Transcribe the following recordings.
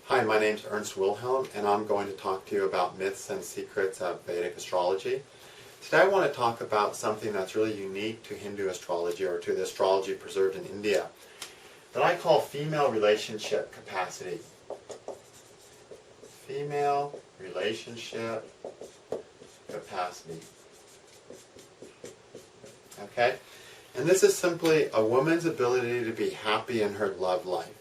Hi, my name's Ernst Wilhelm, and I'm going to talk to you about myths and secrets of Vedic astrology. Today I want to talk about something that's really unique to Hindu astrology, or to the astrology preserved in India, that I call female relationship capacity. Female relationship capacity. Okay? And this is simply a woman's ability to be happy in her love life.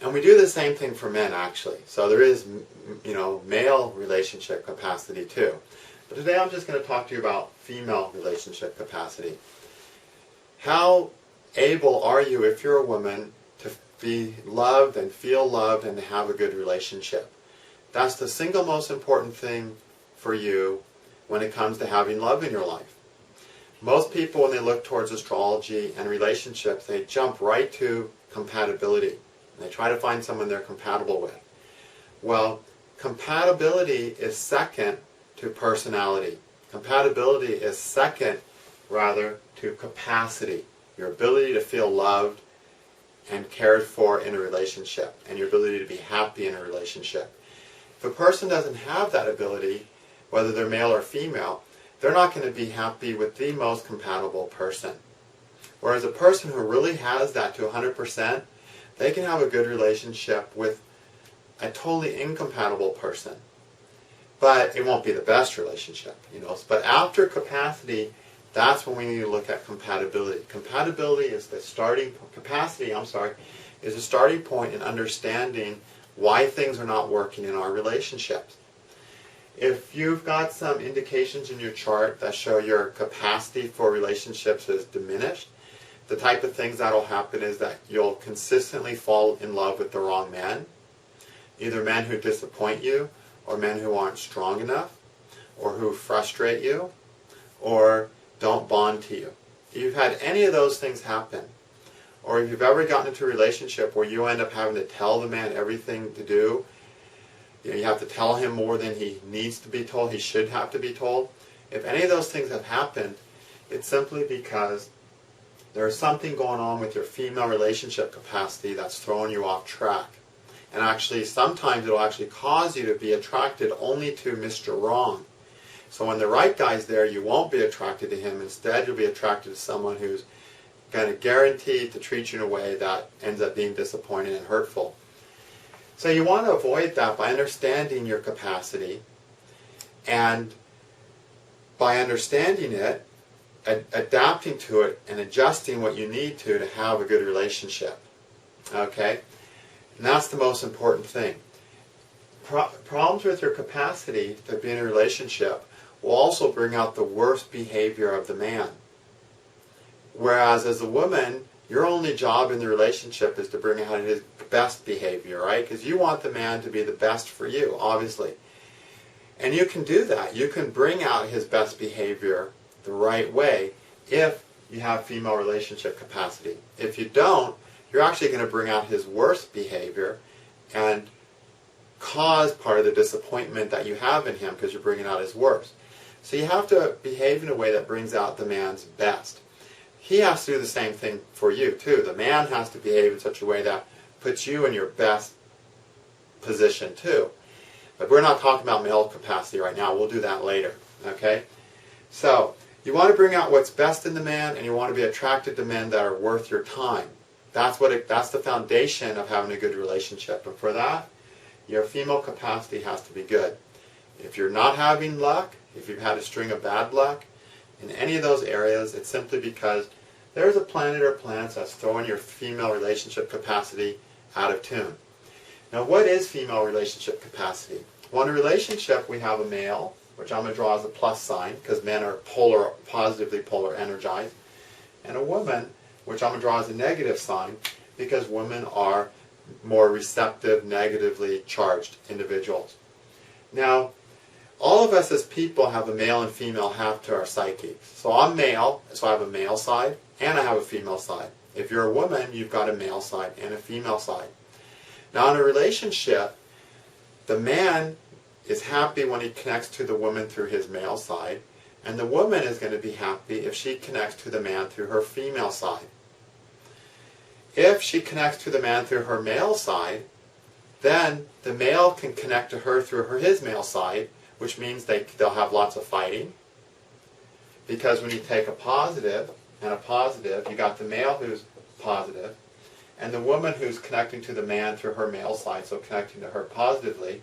And we do the same thing for men, actually. So there is, male relationship capacity too. But today I'm just going to talk to you about female relationship capacity. How able are you, if you're a woman, to be loved and feel loved and to have a good relationship? That's the single most important thing for you when it comes to having love in your life. Most people, when they look towards astrology and relationships, they jump right to compatibility. They try to find someone they're compatible with. Well, compatibility is second to personality. Compatibility is second, rather, to capacity. Your ability to feel loved and cared for in a relationship, and your ability to be happy in a relationship. If a person doesn't have that ability, whether they're male or female, they're not going to be happy with the most compatible person. Whereas a person who really has that to 100%, they can have a good relationship with a totally incompatible person. But it won't be the best relationship, But after capacity, that's when we need to look at compatibility. Compatibility is the starting, is the starting point in understanding why things are not working in our relationships. If you've got some indications in your chart that show your capacity for relationships is diminished, the type of things that will happen is that you'll consistently fall in love with the wrong men, either men who disappoint you, or men who aren't strong enough, or who frustrate you, or don't bond to you. If you've had any of those things happen, or if you've ever gotten into a relationship where you end up having to tell the man everything to do, you have to tell him more than he needs to be told, he should have to be told. If any of those things have happened, it's simply because there's something going on with your female relationship capacity that's throwing you off track. And actually, sometimes it'll actually cause you to be attracted only to Mr. Wrong. So when the right guy's there, you won't be attracted to him. Instead, you'll be attracted to someone who's going to guarantee to treat you in a way that ends up being disappointing and hurtful. So you want to avoid that by understanding your capacity, and by understanding it, adapting to it and adjusting what you need to have a good relationship. Okay? And that's the most important thing. Problems with your capacity to be in a relationship will also bring out the worst behavior of the man. Whereas as a woman, your only job in the relationship is to bring out his best behavior, right? Because you want the man to be the best for you, obviously. And you can do that. You can bring out his best behavior the right way if you have female relationship capacity. If you don't, you're actually going to bring out his worst behavior and cause part of the disappointment that you have in him because you're bringing out his worst. So you have to behave in a way that brings out the man's best. He has to do the same thing for you too. The man has to behave in such a way that puts you in your best position too. But we're not talking about male capacity right now. We'll do that later. Okay? So you want to bring out what's best in the man, and you want to be attracted to men that are worth your time. That's the foundation of having a good relationship. And for that, your female capacity has to be good. If you're not having luck, if you've had a string of bad luck in any of those areas, it's simply because there's a planet or planets that's throwing your female relationship capacity out of tune. Now, what is female relationship capacity? Well, in a relationship, we have a male, which I'm going to draw as a plus sign, because men are positively polar energized, and a woman, which I'm going to draw as a negative sign, because women are more receptive, negatively charged individuals. Now, all of us as people have a male and female half to our psyche. So I'm male, so I have a male side, and I have a female side. If you're a woman, you've got a male side and a female side. Now, in a relationship, the man is happy when he connects to the woman through his male side, and the woman is going to be happy if she connects to the man through her female side. If she connects to the man through her male side, then the male can connect to her through his male side, which means they'll have lots of fighting. Because when you take a positive and a positive, you got the male who's positive, and the woman who's connecting to the man through her male side, so connecting to her positively,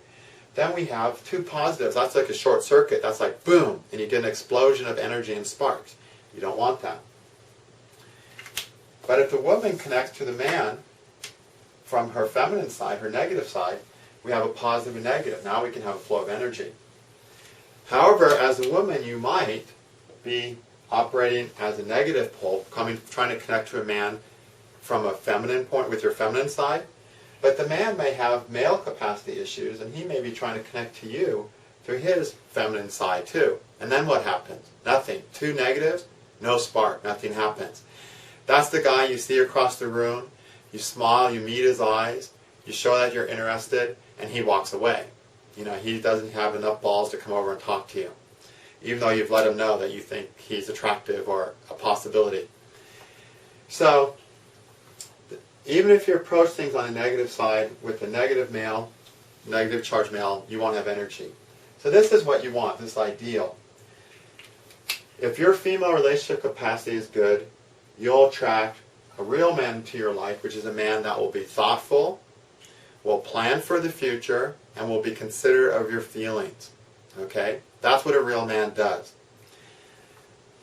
then we have two positives. That's like a short circuit. That's like boom, and you get an explosion of energy and sparks. You don't want that. But if the woman connects to the man from her feminine side, her negative side, we have a positive and negative. Now we can have a flow of energy. However, as a woman, you might be operating as a negative pole, trying to connect to a man from a feminine point with your feminine side, but the man may have male capacity issues, and he may be trying to connect to you through his feminine side too. And then what happens? Nothing. Two negatives, no spark, nothing happens. That's the guy you see across the room, you smile, you meet his eyes, you show that you're interested, and he walks away. You know, he doesn't have enough balls to come over and talk to you, even though you've let him know that you think he's attractive or a possibility. So, even if you approach things on a negative side with a negative male, negative charged male, you won't have energy. So this is what you want, this ideal. If your female relationship capacity is good, you'll attract a real man into your life, which is a man that will be thoughtful, will plan for the future, and will be considerate of your feelings. Okay? That's what a real man does.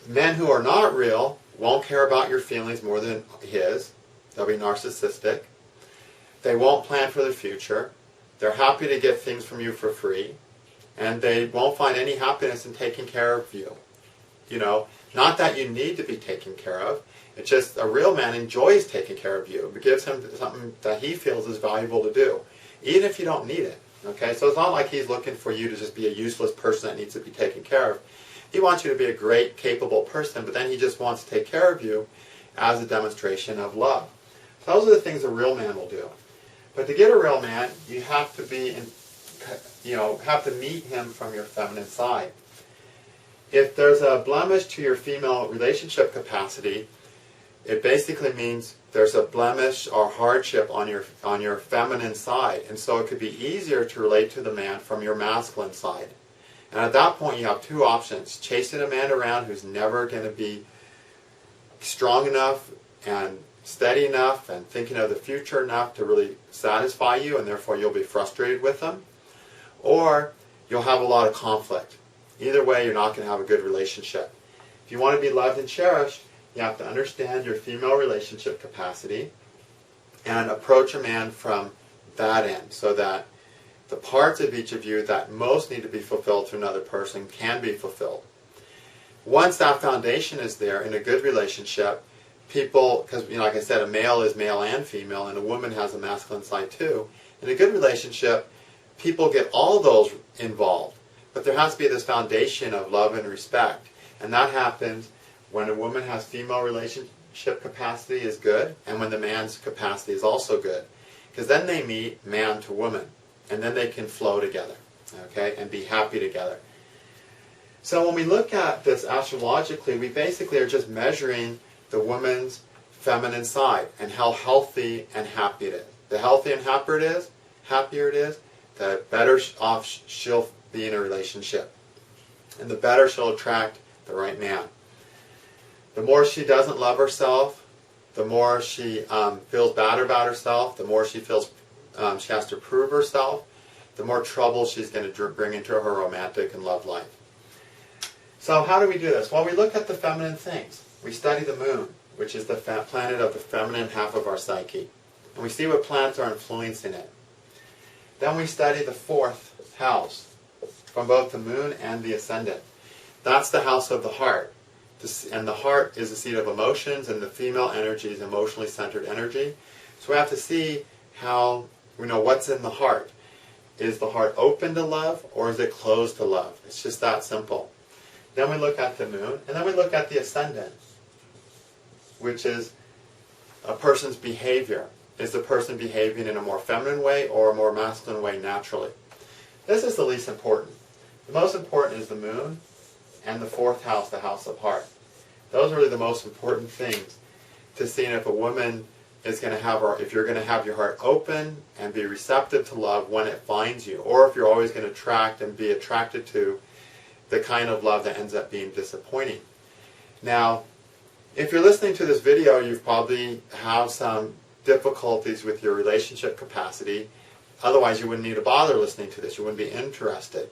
Men who are not real won't care about your feelings more than his. They'll be narcissistic. They won't plan for the future. They're happy to get things from you for free. And they won't find any happiness in taking care of you. You know, not that you need to be taken care of. It's just a real man enjoys taking care of you. It gives him something that he feels is valuable to do, even if you don't need it. Okay, so it's not like he's looking for you to just be a useless person that needs to be taken care of. He wants you to be a great, capable person, but then he just wants to take care of you as a demonstration of love. So those are the things a real man will do. But to get a real man, you have to have to meet him from your feminine side. If there's a blemish to your female relationship capacity, it basically means there's a blemish or hardship on your feminine side, and so it could be easier to relate to the man from your masculine side. And at that point, you have two options: chasing a man around who's never going to be strong enough and steady enough and thinking of the future enough to really satisfy you, and therefore you'll be frustrated with them, or you'll have a lot of conflict. Either way, you're not going to have a good relationship. If you want to be loved and cherished, you have to understand your female relationship capacity and approach a man from that end, so that the parts of each of you that most need to be fulfilled through another person can be fulfilled. Once that foundation is there in a good relationship, people, because like I said, a male is male and female, and a woman has a masculine side too. In a good relationship, people get all those involved, but there has to be this foundation of love and respect, and that happens when a woman has female relationship capacity is good, and when the man's capacity is also good. Because then they meet man to woman, and then they can flow together, okay, and be happy together. So when we look at this astrologically, we basically are just measuring the woman's feminine side and how healthy and happy it is. The healthier and happier it is, the better off she'll be in a relationship. And the better she'll attract the right man. The more she doesn't love herself, the more she feels bad about herself, the more she feels she has to prove herself, the more trouble she's going to bring into her romantic and love life. So how do we do this? Well, we look at the feminine things. We study the moon, which is the planet of the feminine half of our psyche. And we see what planets are influencing it. Then we study the fourth house, from both the moon and the ascendant. That's the house of the heart. And the heart is the seat of emotions, and the female energy is emotionally centered energy. So we have to see how, what's in the heart. Is the heart open to love, or is it closed to love? It's just that simple. Then we look at the moon, and then we look at the ascendant, which is a person's behavior. Is the person behaving in a more feminine way or a more masculine way naturally? This is the least important. The most important is the moon and the fourth house, the house of heart. Those are really the most important things to seeing if a woman is going to have, or if you're going to have your heart open and be receptive to love when it finds you, or if you're always going to attract and be attracted to the kind of love that ends up being disappointing. Now, if you're listening to this video, you probably have some difficulties with your relationship capacity. Otherwise, you wouldn't need to bother listening to this. You wouldn't be interested.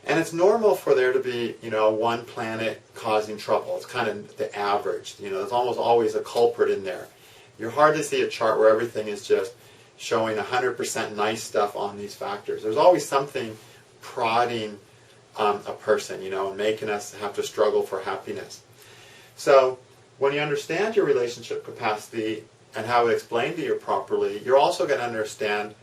And it's normal for there to be, one planet causing trouble. It's kind of the average. There's almost always a culprit in there. You're hard to see a chart where everything is just showing 100% nice stuff on these factors. There's always something prodding a person, and making us have to struggle for happiness. So when you understand your relationship capacity and how it explained to you properly, you're also going to understand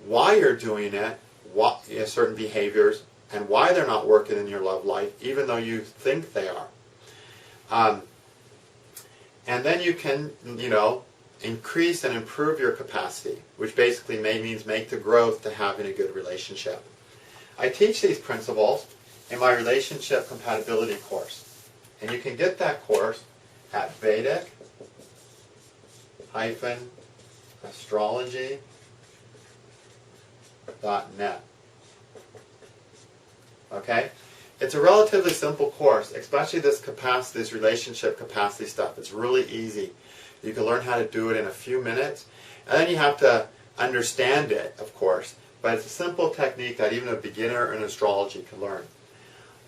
why you're doing it, what certain behaviors, and why they're not working in your love life, even though you think they are. And then you can, increase and improve your capacity, which basically means make the growth to having a good relationship. I teach these principles in my relationship compatibility course. And you can get that course at Vedic-astrology.net. Okay? It's a relatively simple course, especially this relationship capacity stuff. It's really easy. You can learn how to do it in a few minutes. And then you have to understand it, of course. But it's a simple technique that even a beginner in astrology can learn.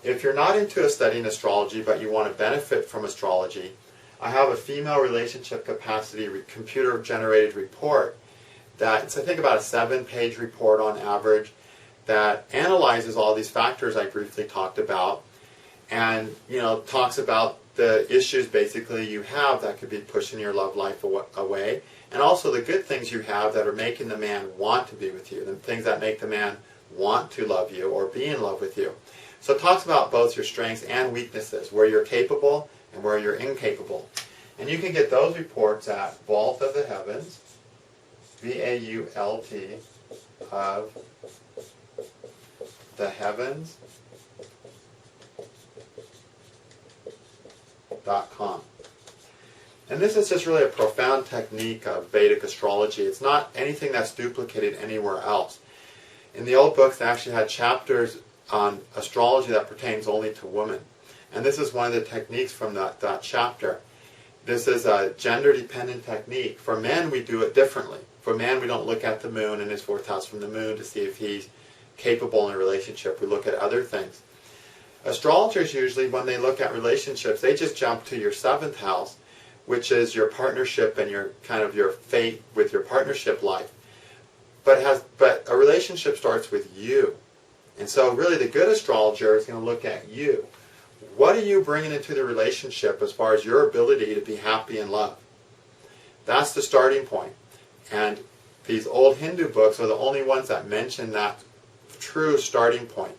If you're not into studying astrology, but you want to benefit from astrology, I have a female relationship capacity computer-generated report it's, I think, about a 7-page report on average that analyzes all these factors I briefly talked about and, talks about the issues basically you have that could be pushing your love life away, and also the good things you have that are making the man want to be with you, the things that make the man want to love you or be in love with you. So it talks about both your strengths and weaknesses, where you're capable and where you're incapable. And you can get those reports at Vault of the Heavens, V-A-U-L-T, of the heavens.com. And this is just really a profound technique of Vedic astrology. It's not anything that's duplicated anywhere else. In the old books, they actually had chapters on astrology that pertains only to women. And this is one of the techniques from that chapter. This is a gender-dependent technique. For men, we do it differently. For men, we don't look at the moon and his fourth house from the moon to see if he's capable in a relationship. We look at other things. Astrologers usually, when they look at relationships, they just jump to your 7th house, which is your partnership and your fate with your partnership life. But a relationship starts with you. And so really the good astrologer is going to look at you. What are you bringing into the relationship as far as your ability to be happy in love? That's the starting point. And these old Hindu books are the only ones that mention that true starting point.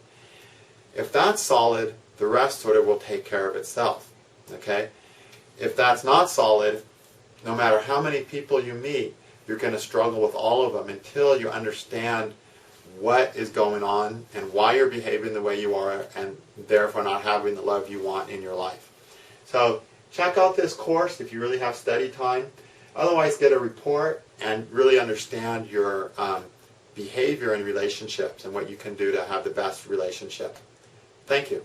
If that's solid, the rest sort of will take care of itself. Okay? If that's not solid, no matter how many people you meet, you're going to struggle with all of them until you understand what is going on and why you're behaving the way you are and therefore not having the love you want in your life. So check out this course if you really have study time. Otherwise, get a report and really understand your behavior in relationships and what you can do to have the best relationship. Thank you.